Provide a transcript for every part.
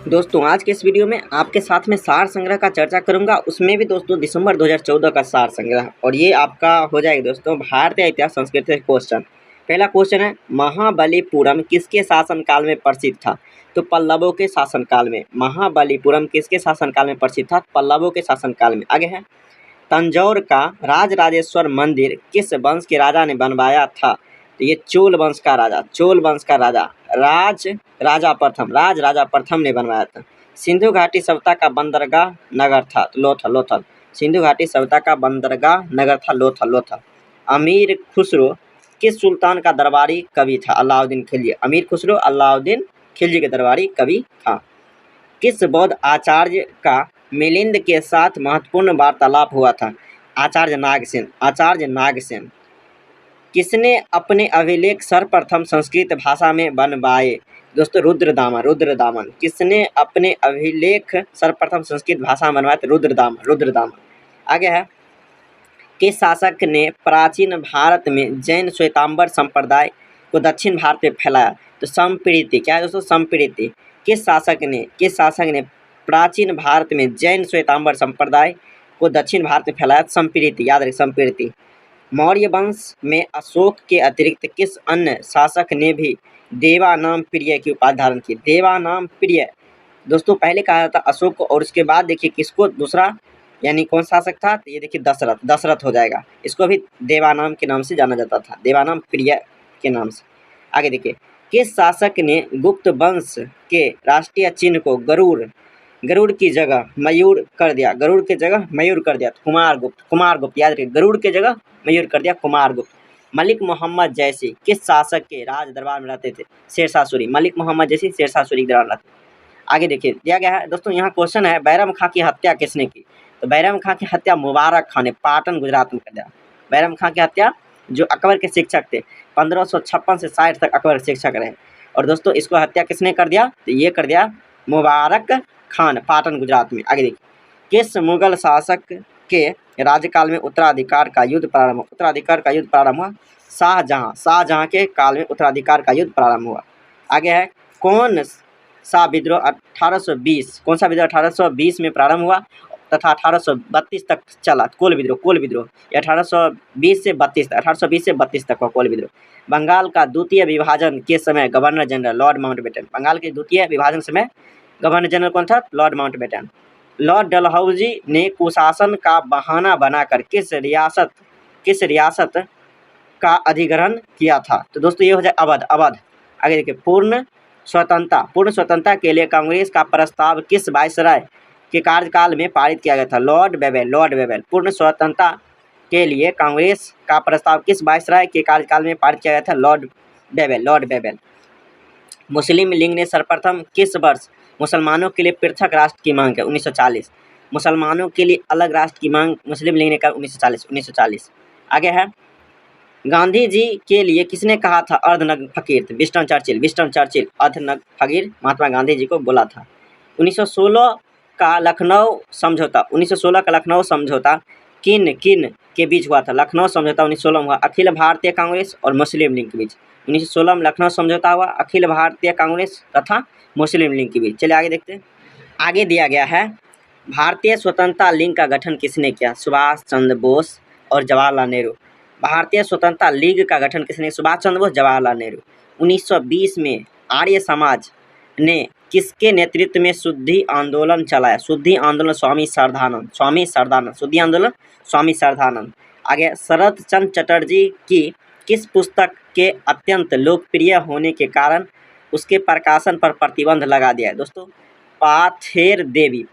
दोस्तों आज के इस वीडियो में आपके साथ में सार संग्रह का चर्चा करूंगा। उसमें भी दोस्तों दिसंबर 2014 का सार संग्रह, और ये आपका हो जाएगा दोस्तों भारतीय इतिहास संस्कृति से क्वेश्चन। पहला क्वेश्चन है, महाबलीपुरम किसके शासनकाल में प्रसिद्ध था? तो पल्लवों के शासनकाल में। महाबलीपुरम किसके शासनकाल में प्रसिद्ध था? पल्लवों के शासनकाल में। आगे है, तंजौर का राजराजेश्वर मंदिर किस वंश के राजा ने बनवाया था? तो ये चोल वंश का राजा, चोल वंश का राजा राजा प्रथम ने बनवाया था। सिंधु घाटी सभ्यता का बंदरगाह नगर था? तो लोथल। सिंधु घाटी सभ्यता का बंदरगाह नगर था लोथल। अमीर खुसरो किस सुल्तान का दरबारी कवि था? अलाउद्दीन खिलजी। अमीर खुसरो अलाउद्दीन खिलजी के दरबारी कवि था। किस बौद्ध आचार्य का मिलिंद के साथ महत्वपूर्ण वार्तालाप हुआ था? आचार्य नागसेन। किसने अपने अभिलेख सर्वप्रथम संस्कृत भाषा में बनवाए? दोस्तों रुद्रदामन। किसने अपने अभिलेख सर्वप्रथम संस्कृत भाषा में बनवाए? तो रुद्रदामन। आगे है, किस शासक ने प्राचीन भारत में जैन श्वेतांबर संप्रदाय को दक्षिण भारत में फैलाया? तो संप्रीति। क्या है दोस्तों? संप्रीति। किस शासक ने प्राचीन भारत में जैन श्वेतांबर संप्रदाय को दक्षिण भारत में फैलाया? संप्रीति। याद रखें, संप्रीति। मौर्य वंश में अशोक के अतिरिक्त किस अन्य शासक ने भी देवानाम प्रिय की उपाधि धारण की? देवानाम प्रिय दोस्तों पहले कहा जाता अशोक को, और उसके बाद देखिए किसको दूसरा, यानी कौन शासक था? तो ये देखिए दशरथ हो जाएगा। इसको भी देवानाम के नाम से जाना जाता था, देवानाम प्रिय के नाम से। आगे देखिए, किस शासक ने गुप्त वंश के राष्ट्रीय चिन्ह को गरुड़ की जगह मयूर कर दिया? कुमारगुप्त। याद रखिए, गरुड़ की जगह मयूर कर दिया कुमारगुप्त। मलिक मोहम्मद जैसी किस शासक के राज दरबार में रहते थे? शेरशाह सूरी। मलिक मोहम्मद जैसी शेरशाह सूरी के दरबार में रहते। आगे देखिए दिया गया है दोस्तों, यहाँ क्वेश्चन है, बैरम खां की हत्या किसने की? तो बैरम खां की हत्या मुबारक खां ने पाटन गुजरात में कर दिया। बैरम खां की हत्या जो अकबर के शिक्षक थे, 1556 से 60 तक अकबर के शिक्षक रहे, और दोस्तों इसको हत्या किसने कर दिया? तो ये कर दिया मुबारक खान, पाटन गुजरात में। आगे देखिए, किस मुगल शासक के राज्यकाल में उत्तराधिकार का युद्ध प्रारंभ हुआ? शाहजहां के काल में उत्तराधिकार का युद्ध प्रारंभ हुआ। आगे है, कौन सा विद्रोह 1820 में प्रारंभ हुआ तथा 1832 तक चला? कोल विद्रोह 1820 से 32 तक का कोल विद्रोह। बंगाल का द्वितीय विभाजन के समय governor general lord Mountbatten. Bengal के द्वितीय विभाजन समय गवर्नर जनरल कौन था? Lord Mountbatten. लॉर्ड डलहौजी ने कुशासन का बहाना बनाकर किस रियासत का अधिग्रहण किया था? तो दोस्तों ये हो जाए अवध। आगे देखिए, पूर्ण स्वतंत्रता के लिए कांग्रेस का प्रस्ताव किस वायसराय के कार्यकाल में पारित किया गया था? Lord Wavell. पूर्ण स्वतंत्रता के लिए कांग्रेस का प्रस्ताव किस वायसराय के कार्यकाल में पारित किया गया था? Lord Wavell. मुस्लिम लीग ने सर्वप्रथम किस वर्ष मुसलमानों के लिए पृथक राष्ट्र की मांग है? 1940। मुसलमानों के लिए अलग राष्ट्र की मांग मुस्लिम लीग ने कर 1940। आगे है, गांधी जी के लिए किसने कहा था अर्धनग्न फकीर? विंस्टन चर्चिल अर्धनग्न फकीर महात्मा गांधी जी को बोला था। 1916 का लखनऊ समझौता किन के बीच हुआ था? लखनऊ समझौता 1916 हुआ अखिल भारतीय कांग्रेस और मुस्लिम लीग के बीच। 1916 में लखनऊ समझौता हुआ अखिल भारतीय कांग्रेस तथा मुस्लिम लीग के बीच। चलिए आगे देखते हैं। आगे दिया गया है, भारतीय स्वतंत्रता लीग का गठन किसने किया? सुभाष चंद्र बोस और जवाहरलाल नेहरू। भारतीय स्वतंत्रता लीग का गठन किसने? सुभाष चंद्र बोस, जवाहरलाल नेहरू। 1920 में आर्य समाज ने किसके नेतृत्व में शुद्धि आंदोलन चलाया? शुद्धि आंदोलन स्वामी श्रद्धानंद। आगे, शरद चंद्र चटर्जी की किस पुस्तक के अत्यंत लोकप्रिय होने के कारण उसके प्रकाशन पर प्रतिबंध लगा दिया है? दोस्तों पाथेर देवी।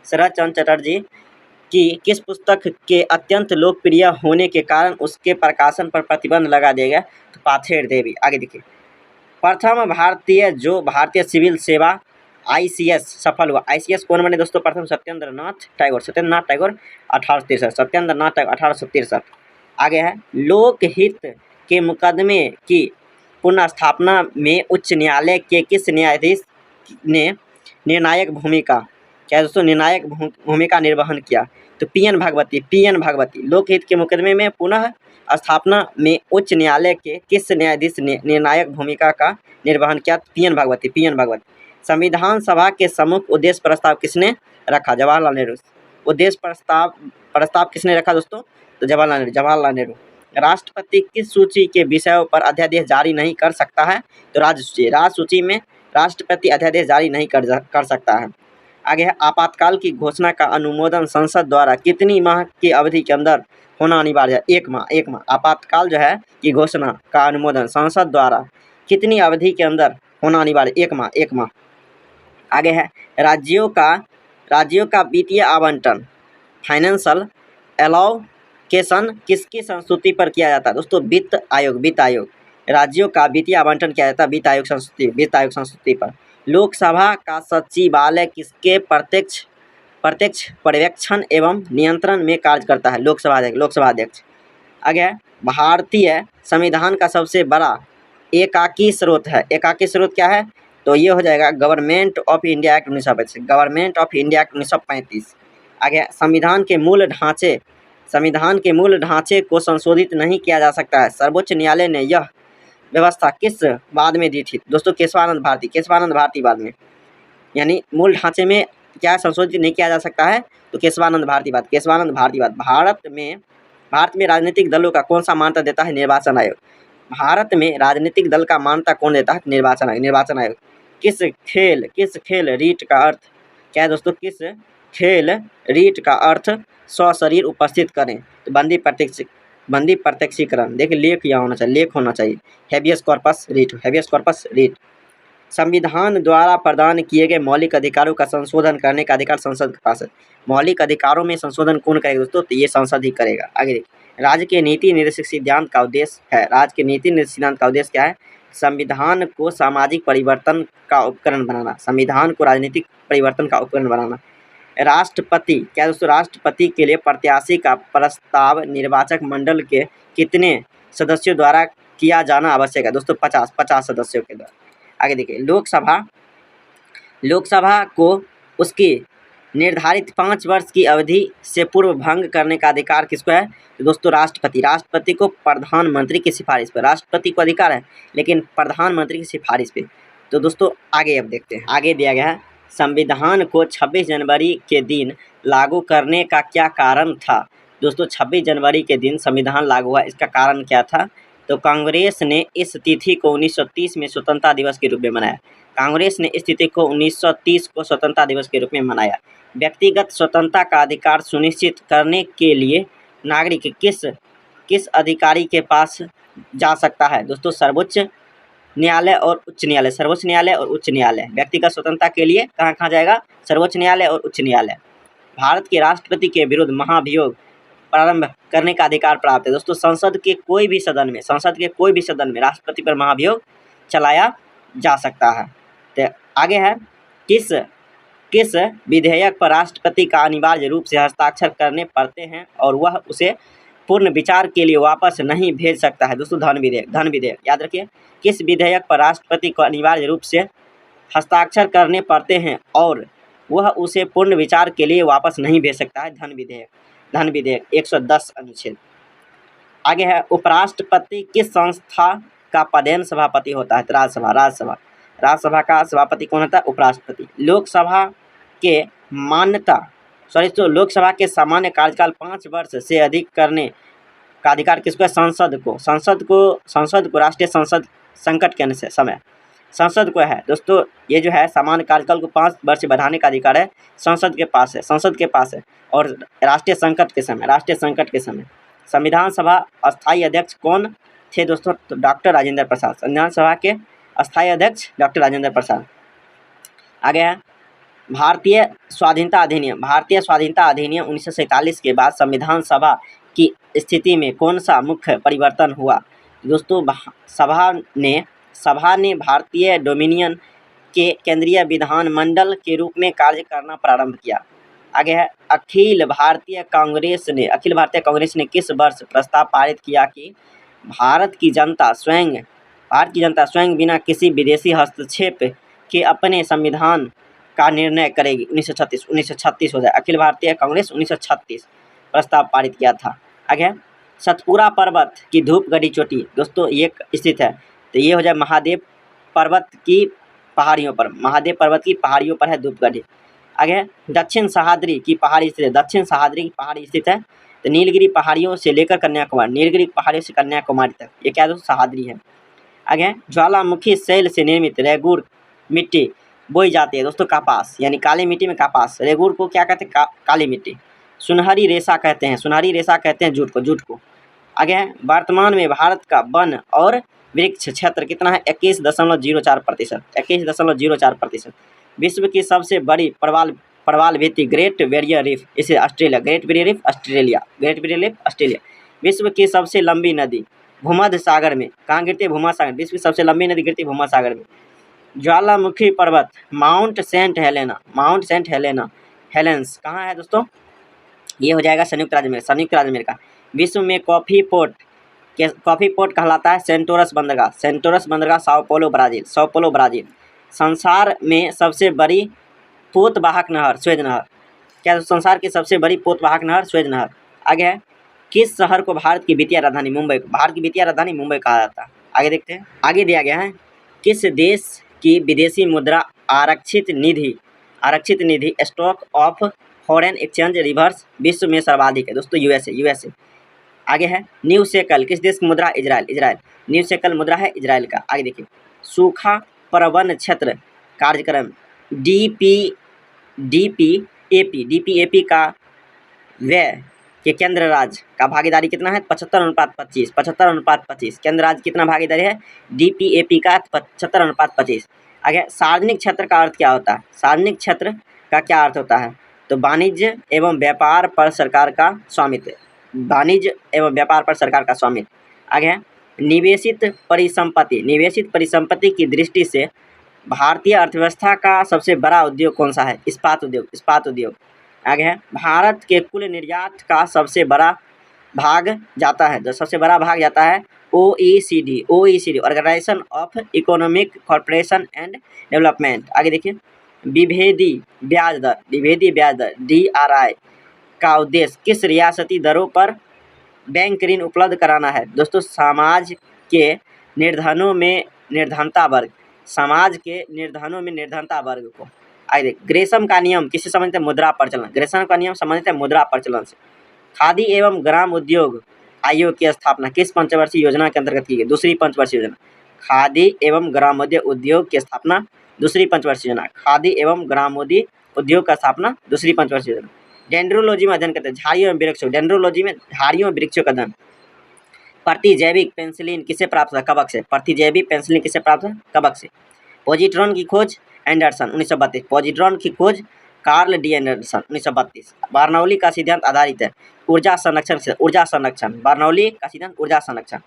शरद चंद्र चटर्जी की किस पुस्तक के अत्यंत लोकप्रिय होने के कारण उसके प्रकाशन पर प्रतिबंध लगा दिया गया? तो पाथेर देवी। आगे देखिए, प्रथम भारतीय सिविल सेवा ICS सफल हुआ। ICS कौन बने दोस्तों? प्रथम सत्येंद्रनाथ टैगोर 1863। आगे है, लोकहित के मुकदमे की पुनर्स्थापना में उच्च न्यायालय के किस न्यायाधीश ने निर्णायक भूमिका निर्वहन किया? तो PN भागवती। लोकहित के मुकदमे में पुनः स्थापना में उच्च न्यायालय के किस न्यायाधीश ने निर्णायक भूमिका का निर्वहन किया? PN भागवती। संविधान सभा के सम्मुख उद्देश्य प्रस्ताव किसने रखा? जवाहरलाल नेहरू। उद्देश्य प्रस्ताव किसने रखा दोस्तों? तो जवाहरलाल नेहरू। राष्ट्रपति किस सूची के विषयों पर अध्यादेश जारी नहीं कर सकता है? तो राज्य सूची में राष्ट्रपति अध्यादेश जारी नहीं कर सकता है। आगे है, आपातकाल की घोषणा का अनुमोदन संसद द्वारा कितनी माह की अवधि के अंदर होना अनिवार्य है? 1 माह। आपातकाल जो है की घोषणा का अनुमोदन संसद द्वारा कितनी अवधि के अंदर होना अनिवार्य? 1 माह। आगे है, राज्यों का वित्तीय आवंटन फाइनेंशियल एलोकेशन किसकी संस्तुति पर किया जाता है? दोस्तों वित्त आयोग। राज्यों का वित्तीय आवंटन किया जाता है वित्त आयोग संस्तुति पर। लोकसभा का सचिवालय किसके प्रत्यक्ष पर्यवेक्षण एवं नियंत्रण में कार्य करता है? लोकसभा अध्यक्ष। आगे भारतीय संविधान का सबसे बड़ा एकाकी स्रोत है। एकाकी स्रोत क्या है? तो ये हो जाएगा गवर्नमेंट ऑफ इंडिया एक्ट 1935। आगे संविधान के मूल ढांचे को संशोधित नहीं किया जा सकता है। सर्वोच्च न्यायालय ने यह व्यवस्था किस बाद में दी थी? दोस्तों केशवानंद भारती बाद में। यानी मूल ढांचे में क्या संशोधित नहीं किया जा सकता है? तो केशवानंद भारती बाद। भारत में राजनीतिक दलों का कौन सा मान्यता देता है? निर्वाचन आयोग। भारत में राजनीतिक दल का मान्यता कौन देता है? निर्वाचन आयोग। किस खेल रीट का अर्थ क्या है दोस्तों? किस खेल रीट का अर्थ सशरीर उपस्थित करें? तो बंदी प्रत्यक्षीकरण। देखिए लेख होना चाहिए। Habeas corpus writ. संविधान द्वारा प्रदान किए गए मौलिक अधिकारों का संशोधन करने का अधिकार संसद के पास है। मौलिक अधिकारों में संशोधन कौन करेगा दोस्तों? तो ये संसद ही करेगा। आगे देखिए, राज्य के नीति निर्देशक सिद्धांत का उद्देश्य क्या है? संविधान को सामाजिक परिवर्तन का उपकरण बनाना। संविधान को राजनीतिक परिवर्तन का उपकरण बनाना। राष्ट्रपति क्या दोस्तों? राष्ट्रपति के लिए प्रत्याशी का प्रस्ताव निर्वाचक मंडल के कितने सदस्यों द्वारा किया जाना आवश्यक है? दोस्तों 50 सदस्यों के द्वारा। आगे देखिए, लोकसभा को उसकी निर्धारित 5 वर्ष की अवधि से पूर्व भंग करने का अधिकार किसको है? तो दोस्तों राष्ट्रपति को प्रधानमंत्री की सिफारिश पर। राष्ट्रपति को अधिकार है लेकिन प्रधानमंत्री की सिफारिश पे। तो दोस्तों आगे अब देखते हैं। आगे दिया गया है, संविधान को 26 जनवरी के दिन लागू करने का क्या कारण था? दोस्तों 26 जनवरी के दिन संविधान लागू हुआ, इसका कारण क्या था? तो कांग्रेस ने इस तिथि को 1930 में स्वतंत्रता दिवस के रूप में मनाया। 1930 को स्वतंत्रता दिवस के रूप में मनाया। व्यक्तिगत स्वतंत्रता का अधिकार सुनिश्चित करने के लिए नागरिक किस अधिकारी के पास जा सकता है? दोस्तों सर्वोच्च न्यायालय और उच्च न्यायालय। व्यक्तिगत स्वतंत्रता के लिए कहाँ जाएगा? सर्वोच्च न्यायालय और उच्च न्यायालय। भारत के राष्ट्रपति के विरुद्ध महाभियोग प्रारंभ करने का अधिकार प्राप्त है। दोस्तों संसद के कोई भी सदन में राष्ट्रपति पर महाभियोग चलाया जा सकता है। तो आगे है, किस विधेयक पर राष्ट्रपति का अनिवार्य रूप से हस्ताक्षर करने पड़ते हैं और वह उसे पूर्ण विचार के लिए वापस नहीं भेज सकता है? दोस्तों धन विधेयक। याद रखिए, किस विधेयक पर राष्ट्रपति को अनिवार्य रूप से हस्ताक्षर करने पड़ते हैं और वह उसे पूर्ण विचार के लिए वापस नहीं भेज सकता है? धन विधेयक 110 अनुच्छेद। आगे है, उपराष्ट्रपति किस संस्था का पदेन सभापति होता है? तो राज्यसभा का सभापति कौन होता है? उपराष्ट्रपति। लोकसभा के सामान्य कार्यकाल 5 वर्ष से अधिक करने का अधिकार किसको है? संसद को राष्ट्रीय संसद संकट के समय संसद को है। दोस्तों ये जो है सामान्य कार्यकाल को 5 वर्ष से बढ़ाने का अधिकार है संसद के पास है। और राष्ट्रीय संकट के समय संविधान सभा अस्थायी अध्यक्ष कौन थे दोस्तों? तो डॉक्टर राजेंद्र प्रसाद। संविधान सभा के अस्थायी अध्यक्ष डॉक्टर राजेंद्र प्रसाद। आगे है, भारतीय स्वाधीनता अधिनियम 1947 के बाद संविधान सभा की स्थिति में कौन सा मुख्य परिवर्तन हुआ? दोस्तों सभा ने भारतीय डोमिनियन के केंद्रीय विधानमंडल के रूप में कार्य करना प्रारंभ किया। आगे है, अखिल भारतीय कांग्रेस ने किस वर्ष प्रस्ताव पारित किया कि भारत की जनता स्वयं बिना किसी विदेशी हस्तक्षेप के अपने संविधान का निर्णय करेगी? 1936 हो जाए। अखिल भारतीय कांग्रेस 1936 प्रस्ताव पारित किया था। आगे सतपुरा पर्वत की धूपगढ़ी चोटी दोस्तों ये स्थित है, तो ये हो जाए महादेव पर्वत की पहाड़ियों पर, महादेव पर्वत की पहाड़ियों पर है धूपगढ़ी। आगे दक्षिण सह्याद्री की पहाड़ी स्थित है, दक्षिण सह्याद्री की पहाड़ी स्थित है। तो नीलगिरी पहाड़ियों से लेकर कन्याकुमारी, नीलगिरी पहाड़ियों से कन्याकुमारी तक ये क्या दोस्तों सह्याद्री है। आगे ज्वालामुखी शैल से निर्मित रेगुर मिट्टी बोई जाती है दोस्तों कपास, यानी काली मिट्टी में कपास। रेगुर को क्या कहते हैं काली मिट्टी। सुनहरी रेशा कहते हैं, सुनहरी रेशा कहते हैं जूट को, जूट को। आगे है वर्तमान में भारत का वन और वृक्ष क्षेत्र कितना है 21.04%, 21.04%। विश्व की सबसे बड़ी प्रवाल भित्ति ग्रेट बैरियर रीफ, इसे Australia, great barrier reef Australia, great barrier reef Australia. विश्व की सबसे लंबी नदी भूमध्य सागर में, कहाँ गिरती है भूमध्य सागर, विश्व की सबसे लंबी नदी गिरती है भूमध्य सागर में। ज्वालामुखी पर्वत mount Saint Helena, mount Saint Helena Helens कहाँ है दोस्तों, ये हो जाएगा संयुक्त राज्य अमेरिका, संयुक्त राज्य अमेरिका। विश्व में कॉफ़ी पोर्ट कहलाता है सेंटोरस बंदरगाह, सेंटोरस बंदरगाह Sao paulo Brazil, Sao paulo Brazil. संसार में सबसे बड़ी पोतवाहक नहर स्वेज नहर, क्या संसार की सबसे बड़ी पोतवाहक नहर स्वेज नहर। आगे है किस शहर को भारत की वित्तीय राजधानी मुंबई, भारत की वित्तीय राजधानी मुंबई कहा जाता है। आगे देखते हैं, आगे दिया गया है किस देश की विदेशी मुद्रा आरक्षित निधि stock of foreign exchange reserves विश्व में सर्वाधिक है दोस्तों, यूएसए। आगे है न्यू शेकल किस देश की मुद्रा, इजराइल, न्यू शेकल मुद्रा है इजराइल का। आगे देखिए सूखा प्रबंधन क्षेत्र कार्यक्रम डीपीएपी का व्यय के केंद्र राज्य का भागीदारी कितना है 75:25, केंद्र राज्य कितना भागीदारी है डीपीएपी का 75:25। आगे सार्वजनिक क्षेत्र का अर्थ क्या होता है, सार्वजनिक क्षेत्र का क्या अर्थ होता है, तो वाणिज्य एवं व्यापार पर सरकार का स्वामित्व, वाणिज्य एवं व्यापार पर सरकार का स्वामित्व। आगे है निवेशित परिसंपत्ति की दृष्टि से भारतीय अर्थव्यवस्था का सबसे बड़ा उद्योग कौन सा है, इस्पात उद्योग। आगे है भारत के कुल निर्यात का सबसे बड़ा भाग जाता है, जो सबसे बड़ा भाग जाता है OECD organisation of economic corporation and development. आगे देखिए विभेदी ब्याज दर DRI का उद्देश्य किस रियासती दरों पर बैंक ऋण उपलब्ध कराना है दोस्तों, समाज के निर्धनों में निर्धनता वर्ग को। आगे ग्रेशम का नियम किससे संबंधित है, मुद्रा प्रचलन, ग्रेशम का नियम संबंधित है मुद्रा प्रचलन से। खादी एवं ग्राम उद्योग आयोग की स्थापना किस पंचवर्षीय योजना के अंतर्गत की गई, दूसरी पंचवर्षीय योजना। खादी एवं ग्रामोद्योग की स्थापना दूसरी पंचवर्षीय योजना, खादी एवं ग्रामोद्योग का स्थापना दूसरी पंचवर्षीय योजना। डेंड्रोलॉजी में अध्ययन करते हैं झाड़ियों एवं वृक्षों, डेंड्रोलॉजी में झाड़ियों एवं वृक्षों का अध्ययन। प्रतिजैविक पेनिसिलिन किसे प्राप्त हुआ, कवक से, प्रतिजैविक पेनिसिलिन किसे प्राप्त हुआ, कवक से। पॉजिट्रॉन की खोज एंडरसन 1932, पॉजिट्रॉन की खोज कार्ल डी एंडरसन 1932। बर्नौली का सिद्धांत आधारित है ऊर्जा संरक्षण, बर्नौली का सिद्धांत ऊर्जा संरक्षण।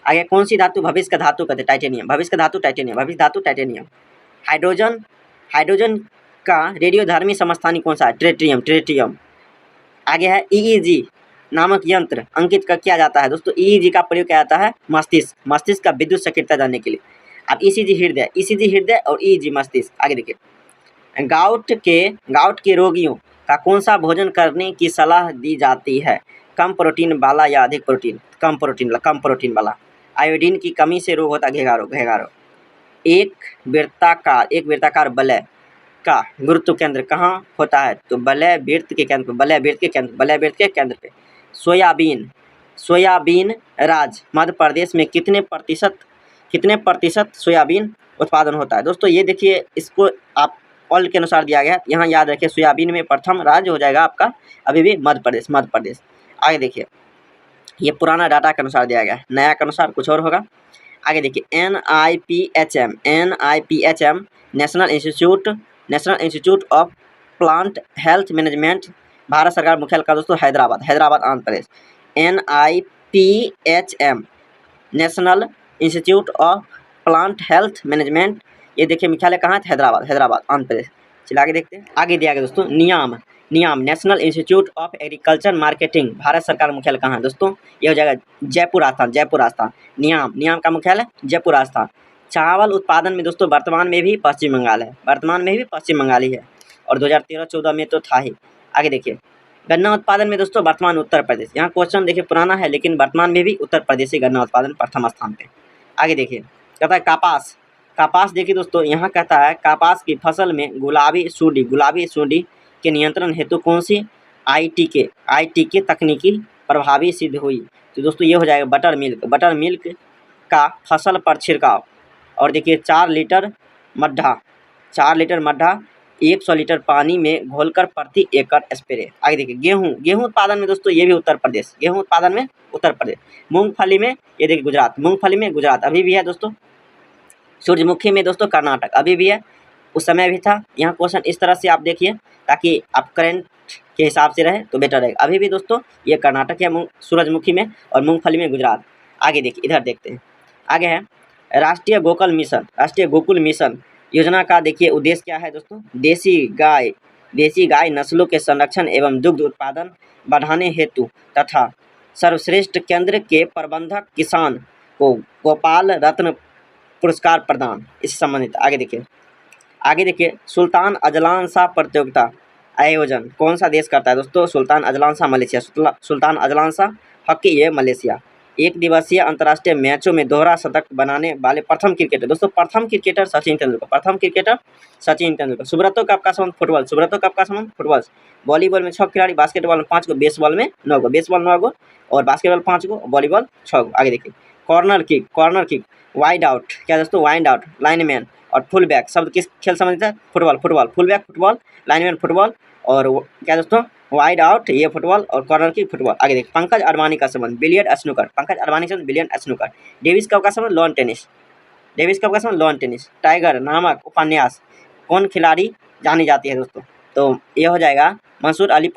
आगे कौन सी धातु भविष्य का धातु कहते हैं, टाइटेनियम, भविष्य का धातु टाइटेनियम। हाइड्रोजन का रेडियोधर्मी समस्थानिक कौन सा है, ट्रिटियम। आगे है EEG नामक यंत्र अंकित किया जाता है दोस्तों, EEG का प्रयोग किया जाता है मस्तिष्क का विद्युत सक्रियता जानने के लिए। अब ECG हृदय और EEG मस्तिष्क। आगे देखिए गाउट के रोगियों का कौन सा भोजन करने की सलाह दी जाती है, कम प्रोटीन वाला या अधिक प्रोटीन, कम प्रोटीन वाला। आयोडीन की कमी से रोग होता है घेगा रोग। एक वृत्ताकार वलय का गुरुत्व केंद्र कहाँ होता है, तो वलय वृत्त के केंद्र पे। सोयाबीन राज्य मध्य प्रदेश में कितने प्रतिशत सोयाबीन उत्पादन होता है दोस्तों, ये देखिए इसको आप ऑल के अनुसार दिया गया है, यहाँ याद रखिए सोयाबीन में प्रथम राज्य हो जाएगा आपका अभी भी मध्य प्रदेश। आगे देखिए ये पुराना डाटा के अनुसार दिया गया है, नया के अनुसार कुछ और होगा। आगे देखिए NIPHM national Institute of plant health management Bharat सरकार मुख्यालय का दोस्तों Hyderabad Andhra Pradesh. NIPHM national Institute of plant health management, ये देखिए मुख्यालय कहाँ है, हैदराबाद आंध्र प्रदेश। चलिए आगे देखते हैं, आगे दिया गया दोस्तों NIAM National Institute of Agriculture Marketing Bharat सरकार मुख्यालय कहाँ है दोस्तों, ये हो जाएगा जयपुर राजस्थान। नियाम का मुख्यालय जयपुर राजस्थान। चावल उत्पादन में दोस्तों वर्तमान में भी पश्चिम बंगाल ही है और 2013-14 में तो था ही। आगे देखिए गन्ना उत्पादन में दोस्तों वर्तमान उत्तर प्रदेश, यहाँ क्वेश्चन देखिए पुराना है लेकिन वर्तमान में भी उत्तर प्रदेश ही गन्ना उत्पादन प्रथम स्थान पे। आगे देखिए कहता है कपास देखिए दोस्तों, यहाँ कहता है कपास की फसल में गुलाबी सूंडी के नियंत्रण हेतु कौन सी आईटीके तकनीकी प्रभावी सिद्ध हुई। तो दोस्तों ये हो जाएगा बटर मिल्क का फसल पर छिड़काव। और देखिए 4 लीटर मड्ढा 100 लीटर पानी में घोलकर प्रति एकड़ स्प्रे। आगे देखिए गेहूं उत्पादन में दोस्तों ये भी उत्तर प्रदेश, मूंगफली में ये देखिए गुजरात अभी भी है दोस्तों। सूरजमुखी में दोस्तों कर्नाटक अभी भी है, उस समय भी था। यहाँ क्वेश्चन इस तरह से आप देखिए ताकि आप करंट के हिसाब से रहे तो बेटर रहेगा। अभी भी दोस्तों ये कर्नाटक है सूरजमुखी में, और मूंगफली में गुजरात। आगे देखिए, इधर देखते हैं, आगे है राष्ट्रीय गोकुल मिशन योजना का देखिए उद्देश्य क्या है दोस्तों। देसी गाय नस्लों के संरक्षण एवं दुग्ध उत्पादन बढ़ाने हेतु तथा सर्वश्रेष्ठ केंद्र के प्रबंधक किसान को गोपाल रत्न पुरस्कार प्रदान, इससे संबंधित। आगे देखिए सुल्तान अजलान शाह प्रतियोगिता आयोजन कौन सा देश करता है दोस्तों। Sultan Azlan Shah Malaysia. Sultan Azlan Shah hockey ये मलेशिया। एक दिवसीय अंतर्राष्ट्रीय मैचों में दोहरा शतक बनाने वाले प्रथम क्रिकेटर दोस्तों, सचिन तेंदुलकर। सुब्रतो कप का संबंध फुटबॉल। वॉलीबॉल में 6 खिलाड़ी, बास्केटबॉल में 5 गो, बेसबॉल में 9 गो, बेसबॉल 9 गो और बास्केटबॉल 5 गो, वॉलीबॉल 6 गो। आगे देखिए कॉर्नर किक, वाइड आउट क्या दोस्तों, लाइनमैन और फुल बैक शब्द किस खेल संबंधित है। Football, full back football, lineman football और क्या दोस्तों वाइड आउट ये फुटबॉल और कॉर्नर की फुटबॉल। आगे देखिए पंकज अडवाणी का संबंध बिलियर्ड स्नूकर। डेविस कप का संबंध लॉन टेनिस। टाइगर नामक उपन्यास कौन खिलाड़ी जानी जाती है दोस्तों। तो ये हो जाएगा मंसूर अली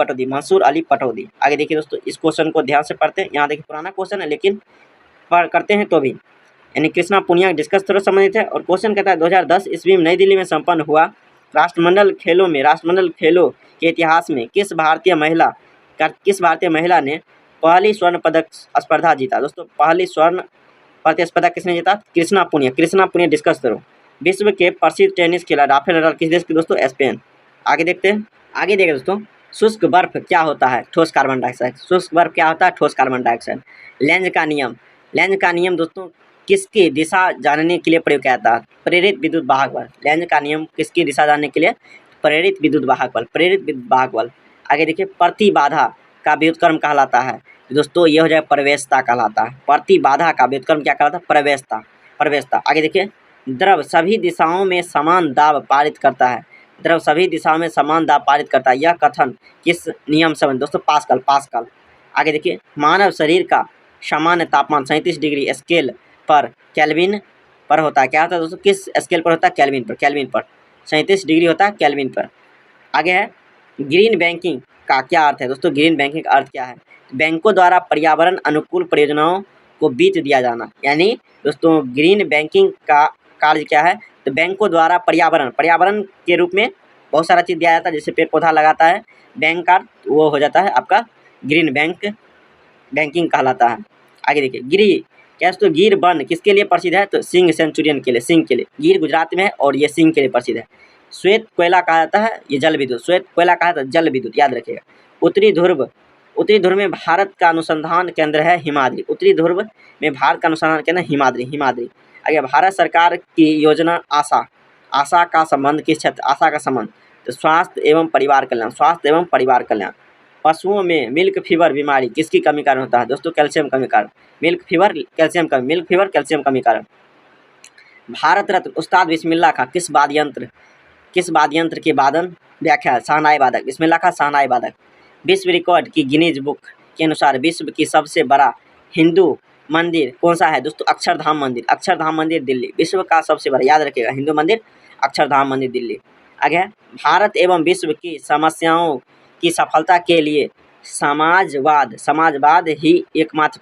पटौदी। आगे देखिए दोस्तों इस क्वेश्चन को ध्यान से पढ़ते हैं। यहाँ देखिए पुराना क्वेश्चन है लेकिन करते हैं तो भी, यानी कृष्णा पुनिया डिस्कस थोड़ा संबंधित है। और क्वेश्चन कहता है 2010 ईस्वी में नई दिल्ली में संपन्न हुआ राष्ट्रमंडल खेलों के इतिहास में किस भारतीय महिला ने पहली स्वर्ण पदक स्पर्धा जीता दोस्तों। पहली स्वर्ण प्रतिस्पर्धा किसने जीता। कृष्णा पुनिया डिस्कस करो। विश्व के प्रसिद्ध टेनिस खिलाड़ी राफेल नडाल किस देश के दोस्तों, स्पेन। आगे देखिए दोस्तों शुष्क बर्फ क्या होता है, ठोस कार्बन डाइऑक्साइड। लेंज का नियम दोस्तों किसकी दिशा जानने के लिए प्रयोग किया जाता है, प्रेरित विद्युत वाहक बल। लेंज का नियम किसकी दिशा जानने के लिए, प्रेरित विद्युत वाहक बल। आगे देखिए प्रतिबाधा का व्युत्क्रम कहलाता है दोस्तों, ये हो जाए प्रवेशता कहलाता है। प्रतिबाधा का व्युत्क्रम क्या कहलाता है, प्रवेशता। आगे देखिए द्रव सभी दिशाओं में समान दाब पारित करता है। यह कथन किस नियम से दोस्तों, पास्कल। आगे देखिए मानव शरीर का सामान्य तापमान 37 डिग्री स्केल पर केल्विन पर होता है। क्या होता है दोस्तों, किस स्केल पर होता है, केल्विन पर 37 डिग्री होता है केल्विन पर। आगे है ग्रीन बैंकिंग का क्या अर्थ है दोस्तों। ग्रीन बैंकिंग का अर्थ क्या है, बैंकों द्वारा पर्यावरण अनुकूल परियोजनाओं को वित्त दिया जाना। यानी दोस्तों ग्रीन बैंकिंग का कार्य क्या है, तो बैंकों द्वारा पर्यावरण के रूप में बहुत सारा चीज़ दिया जाता है, जैसे पेड़ पौधा लगाता है बैंक का, वो हो जाता है आपका ग्रीन बैंकिंग कहलाता है। आगे देखिए गिर वन किसके लिए प्रसिद्ध है, तो सिंह सेंचुरियन के लिए। गिर गुजरात में है और ये सिंह के लिए प्रसिद्ध है। श्वेत कोयला कहा जाता है ये जल विद्युत, याद रखिएगा। उत्तरी ध्रुव में भारत का अनुसंधान केंद्र है हिमाद्री। आगे भारत सरकार की योजना आशा का संबंध किस क्षेत्र, तो स्वास्थ्य एवं परिवार कल्याण। पशुओं में मिल्क फीवर बीमारी किसकी कमी कारण होता है दोस्तों, कैल्शियम कमी कारण। मिल्क फीवर कैल्शियम कमी कारण। भारत रत्न उस्ताद बिस्मिल्लाह का किस वाद्ययंत्र के वादन व्याख्या है, शहनाई वादक। विश्व रिकॉर्ड की गिनीज बुक के अनुसार विश्व की सबसे बड़ा हिंदू मंदिर कौन सा है दोस्तों, अक्षरधाम मंदिर दिल्ली। विश्व का सबसे बड़ा, याद रखिएगा, हिंदू मंदिर अक्षरधाम मंदिर दिल्ली। आगे है भारत एवं विश्व की समस्याओं की सफलता के लिए समाजवाद ही एकमात्र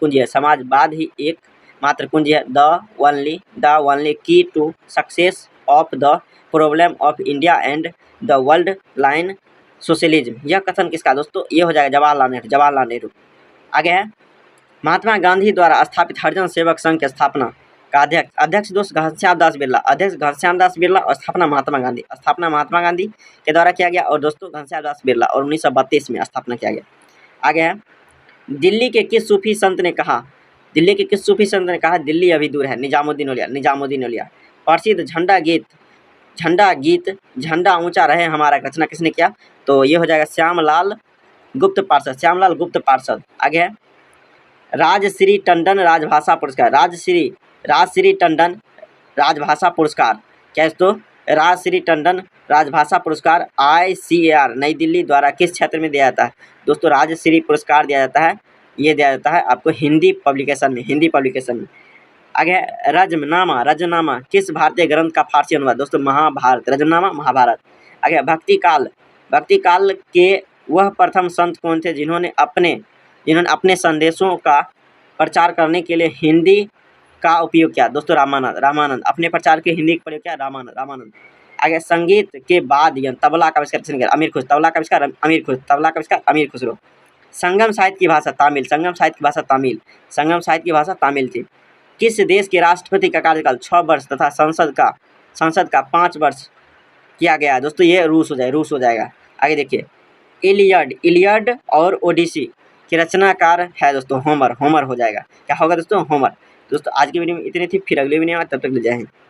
कुंजी है। The only key to success of the problem of India and the world line socialism. यह कथन किसका दोस्तों, ये हो जाएगा जवाहरलाल नेहरू। आगे है महात्मा गांधी द्वारा स्थापित हरिजन सेवक संघ की स्थापना का अध्यक्ष दोस्त घनश्याम दास बिरला और स्थापना महात्मा गांधी के द्वारा किया गया और दोस्तों घनश्याम दास बिरला, और 1932 में स्थापना किया गया। आगे है दिल्ली के किस सूफी संत ने कहा दिल्ली अभी दूर है, निजामुद्दीन औलिया। प्रसिद्ध झंडा गीत झंडा ऊंचा रहे हमारा रचना किसने किया? तो ये हो जाएगा श्यामलाल गुप्त पार्षद। आगे है राजश्री टंडन राजभाषा पुरस्कार। राजश्री टंडन राजभाषा पुरस्कार क्या है दोस्तों? राजश्री टंडन राजभाषा पुरस्कार ICAR नई दिल्ली द्वारा किस क्षेत्र में दिया जाता है? दोस्तों राजश्री पुरस्कार दिया जाता है, ये दिया जाता है आपको हिंदी पब्लिकेशन में। आगे है रजनामा किस भारतीय ग्रंथ का फारसी अनुवाद? दोस्तों महाभारत, रजनामा महाभारत। आगे है भक्ति काल के वह प्रथम संत कौन थे जिन्होंने अपने संदेशों का प्रचार करने के लिए हिंदी का उपयोग किया? दोस्तों रामानंद अपने प्रचार के हिंदी का प्रयोग किया रामानंद। आगे संगीत के बाद तबला का आविष्कार किसने किया? तबला का आविष्कार अमीर खुसरो। संगम साहित्य की भाषा तामिल थी। किस देश के राष्ट्रपति का कार्यकाल 6 वर्ष तथा संसद का 5 वर्ष किया गया है? दोस्तों ये रूस हो जाएगा। आगे देखिए इलियड और ओडिसी के रचनाकार है दोस्तों होमर हो जाएगा। क्या होगा दोस्तों? होमर। दोस्तों आज की वीडियो में इतनी थी, फिर अगले वीडियो में तब तक ले जाएं।